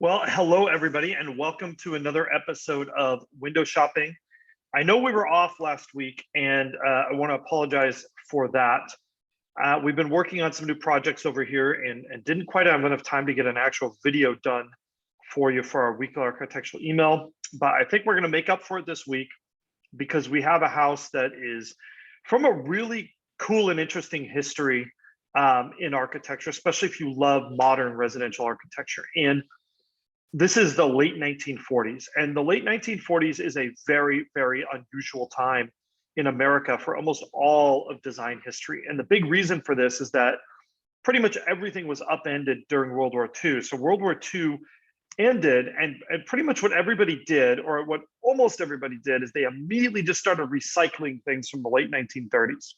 Well, hello everybody, and welcome to another episode of Window Shopping. I know we were off last week, and I want to apologize for that. We've been working on some new projects over here and didn't quite have enough time to get an actual video done for you for our weekly architectural email, but I think we're going to make up for it this week because we have a house that is from a really cool and interesting history in architecture, especially if you love modern residential architecture. And this is the late 1940s, and the late 1940s is a very, very unusual time in America for almost all of design history. And the big reason for this is that pretty much everything was upended during World War II. So World War II ended, and pretty much what everybody did, or what almost everybody did, is they immediately just started recycling things from the late 1930s.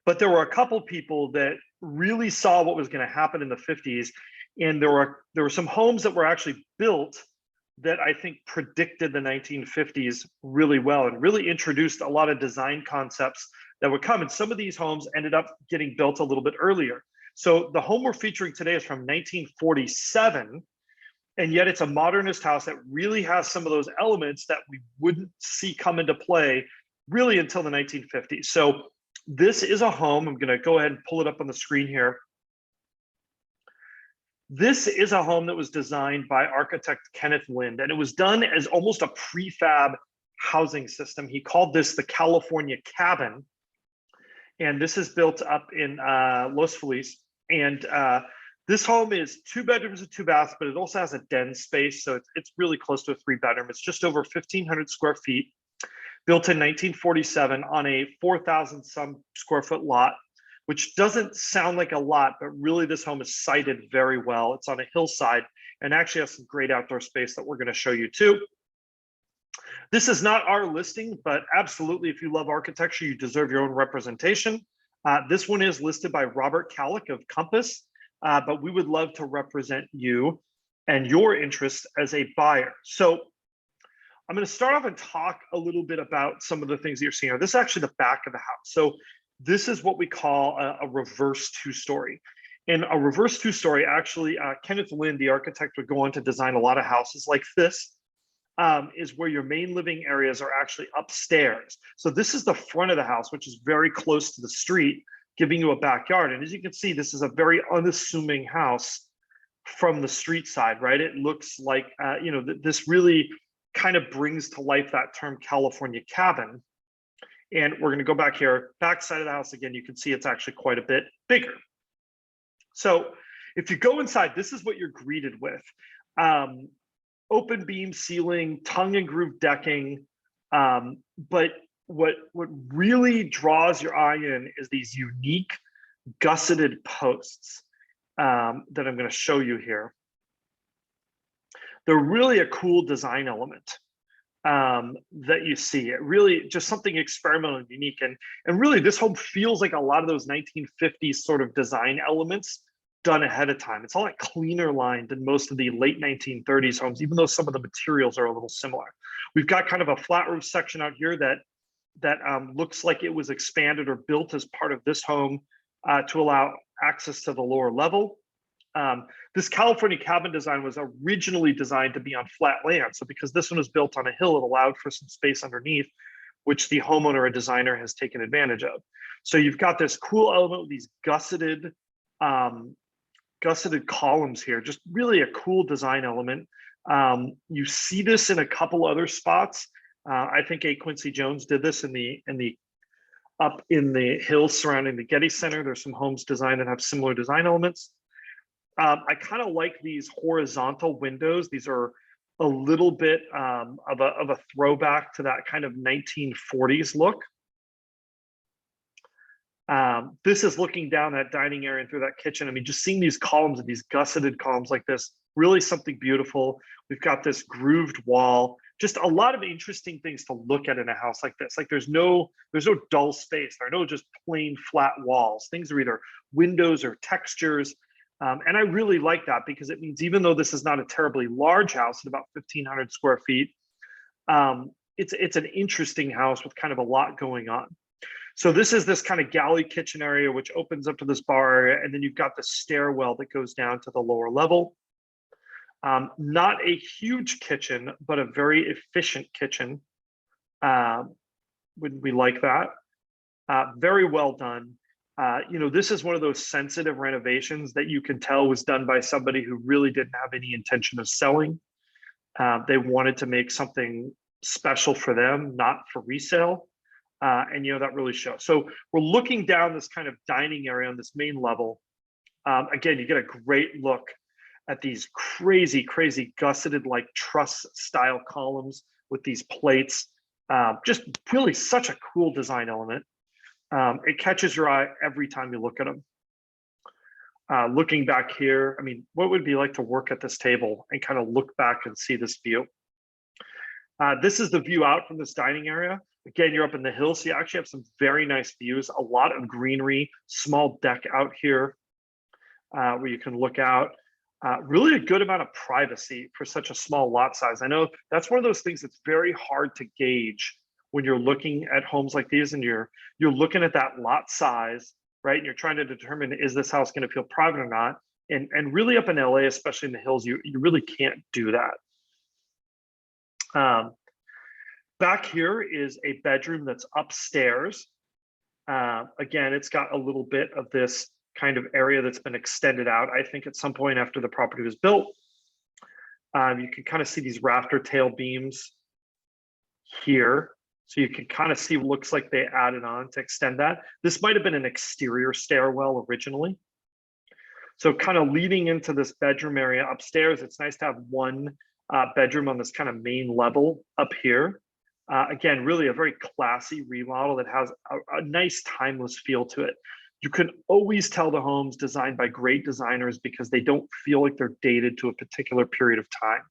But there were a couple people that really saw what was going to happen in the 50s. And there were some homes that were actually built that I think predicted the 1950s really well and really introduced a lot of design concepts that would come. And some of these homes ended up getting built a little bit earlier. So the home we're featuring today is from 1947, and yet it's a modernist house that really has some of those elements that we wouldn't see come into play really until the 1950s. So this is a home. I'm going to go ahead and pull it up on the screen here. This is a home that was designed by architect Kenneth Lind, and it was done as almost a prefab housing system. He called this the California Cabin, and this is built up in Los Feliz. And this home is 2 bedrooms and 2 baths, but it also has a den space, so it's really close to a 3-bedroom. It's just over 1,500 square feet, built in 1947 on a 4,000 some square foot lot, which doesn't sound like a lot, but really this home is sited very well. It's on a hillside and actually has some great outdoor space that we're going to show you too. This is not our listing, but absolutely, if you love architecture, you deserve your own representation. This one is listed by Robert Kallick of Compass, but we would love to represent you and your interests as a buyer. So I'm going to start off and talk a little bit about some of the things that you're seeing. This is actually the back of the house. So this is what we call a reverse two-story. And a reverse two-story, actually, Kenneth Lind, the architect, would go on to design a lot of houses like this, is where your main living areas are actually upstairs. So this is the front of the house, which is very close to the street, giving you a backyard. And as you can see, this is a very unassuming house from the street side, right? It looks like, this really kind of brings to life that term California Cabin. And we're going to go back here, back side of the house again. You can see it's actually quite a bit bigger. So if you go inside, this is what you're greeted with. Open beam ceiling, tongue and groove decking. But what really draws your eye in is these unique gusseted posts that I'm going to show you here. They're really a cool design element that you see. It really just something experimental and unique. And really this home feels like a lot of those 1950s sort of design elements done ahead of time. It's a lot cleaner lined than most of the late 1930s homes, even though some of the materials are a little similar. We've got kind of a flat roof section out here that looks like it was expanded or built as part of this home to allow access to the lower level. This California Cabin design was originally designed to be on flat land. So because this one was built on a hill, it allowed for some space underneath, which the homeowner or designer has taken advantage of. So you've got this cool element with these gusseted columns here, just really a cool design element. You see this in a couple other spots. I think A. Quincy Jones did this up in the hills surrounding the Getty Center. There's some homes designed that have similar design elements. I kind of like these horizontal windows. These are a little bit of a throwback to that kind of 1940s look. This is looking down that dining area and through that kitchen. I mean, just seeing these columns and these gusseted columns like this, really something beautiful. We've got this grooved wall, just a lot of interesting things to look at in a house like this. Like there's no dull space. There are no just plain flat walls. Things are either windows or textures. And I really like that because it means even though this is not a terribly large house at about 1,500 square feet, it's an interesting house with kind of a lot going on. So this is this kind of galley kitchen area, which opens up to this bar area. And then you've got the stairwell that goes down to the lower level. Not a huge kitchen, but a very efficient kitchen. We like that. Very well done. This is one of those sensitive renovations that you can tell was done by somebody who really didn't have any intention of selling. They wanted to make something special for them, not for resale. And that really shows. So we're looking down this kind of dining area on this main level. Again, you get a great look at these crazy, crazy gusseted like truss style columns with these plates. Just really such a cool design element. It catches your eye every time you look at them. Looking back here, I mean, what would it be like to work at this table and kind of look back and see this view? This is the view out from this dining area. Again, you're up in the hills, so you actually have some very nice views, a lot of greenery, small deck out here where you can look out. Really a good amount of privacy for such a small lot size. I know that's one of those things that's very hard to gauge when you're looking at homes like these and you're looking at that lot size, right? And you're trying to determine, is this house going to feel private or not? And really up in LA, especially in the hills, you really can't do that. Back here is a bedroom that's upstairs. Again, it's got a little bit of this kind of area that's been extended out, I think at some point after the property was built. You can kind of see these rafter tail beams here. So you can kind of see what looks like they added on to extend that. This might have been an exterior stairwell originally. So kind of leading into this bedroom area upstairs, it's nice to have one bedroom on this kind of main level up here. Again, really a very classy remodel that has a nice timeless feel to it. You can always tell the home's designed by great designers because they don't feel like they're dated to a particular period of time.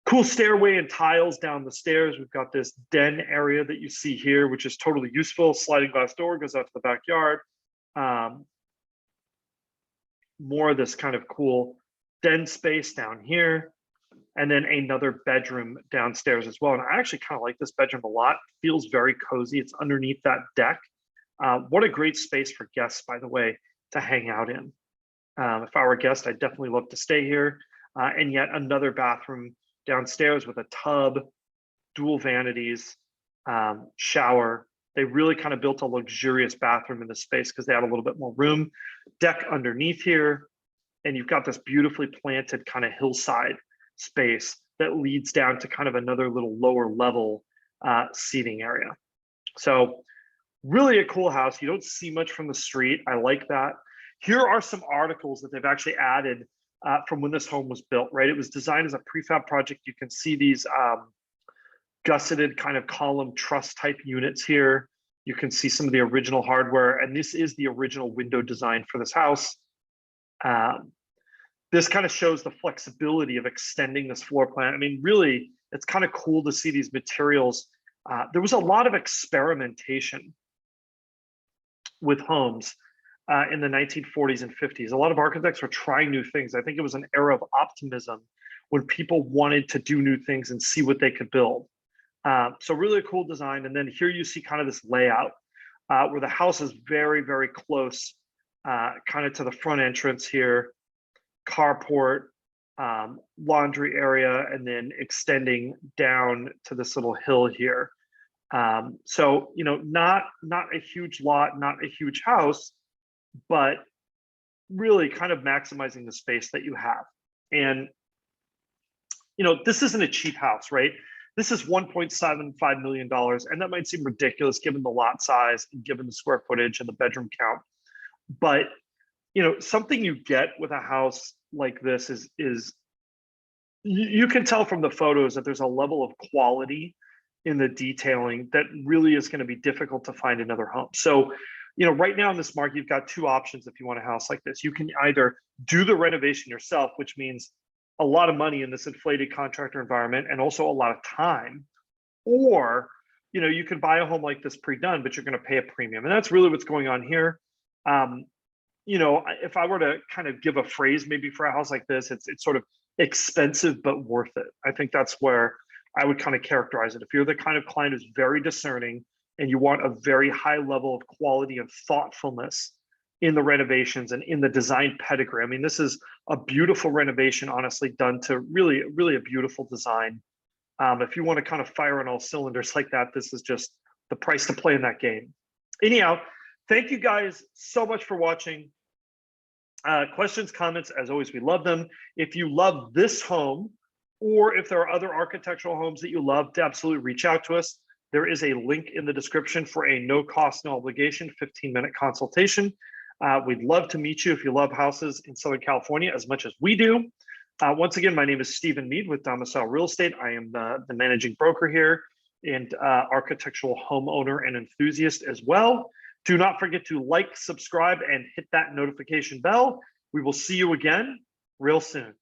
Cool stairway and tiles down the stairs. We've got this den area that you see here, which is totally useful. Sliding glass door goes out to the backyard. More of this kind of cool den space down here. And then another bedroom downstairs as well. And I actually kind of like this bedroom a lot. It feels very cozy. It's underneath that deck. What a great space for guests, by the way, to hang out in. If I were a guest, I'd definitely love to stay here. And yet another bathroom downstairs with a tub, dual vanities, shower. They really kind of built a luxurious bathroom in this space because they had a little bit more room. Deck underneath here. And you've got this beautifully planted kind of hillside space that leads down to kind of another little lower level seating area. So really a cool house. You don't see much from the street. I like that. Here are some articles that they've actually added from when this home was built, right? It was designed as a prefab project. You can see these gusseted kind of column truss type units here. You can see some of the original hardware, and this is the original window design for this house. This kind of shows the flexibility of extending this floor plan. I mean, really, it's kind of cool to see these materials. There was a lot of experimentation with homes in the 1940s and 50s. A lot of architects were trying new things. I think it was an era of optimism when people wanted to do new things and see what they could build. So really a cool design. And then here you see kind of this layout where the house is very, very close kind of to the front entrance here, carport, laundry area, and then extending down to this little hill here. So, not a huge lot, not a huge house, but really kind of maximizing the space that you have. And, this isn't a cheap house, right? This is $1.75 million. And that might seem ridiculous given the lot size and given the square footage and the bedroom count. But, something you get with a house like this is you can tell from the photos that there's a level of quality in the detailing that really is going to be difficult to find in other homes. So, right now in this market, you've got two options if you want a house like this. You can either do the renovation yourself, which means a lot of money in this inflated contractor environment and also a lot of time, or, you can buy a home like this pre-done, but you're going to pay a premium. And that's really what's going on here. If I were to kind of give a phrase maybe for a house like this, it's sort of expensive but worth it. I think that's where I would kind of characterize it. If you're the kind of client who's very discerning and you want a very high level of quality and thoughtfulness in the renovations and in the design pedigree. I mean, this is a beautiful renovation, honestly, done to really, really a beautiful design. If you want to kind of fire on all cylinders like that, this is just the price to play in that game. Anyhow, thank you guys so much for watching. Questions, comments, as always, we love them. If you love this home, or if there are other architectural homes that you love, to absolutely reach out to us. There is a link in the description for a no cost, no obligation 15-minute consultation. We'd love to meet you if you love houses in Southern California as much as we do. Once again, my name is Stephen Meade with Domicile Real Estate. I am the managing broker here and architectural homeowner and enthusiast as well. Do not forget to like, subscribe, and hit that notification bell. We will see you again real soon.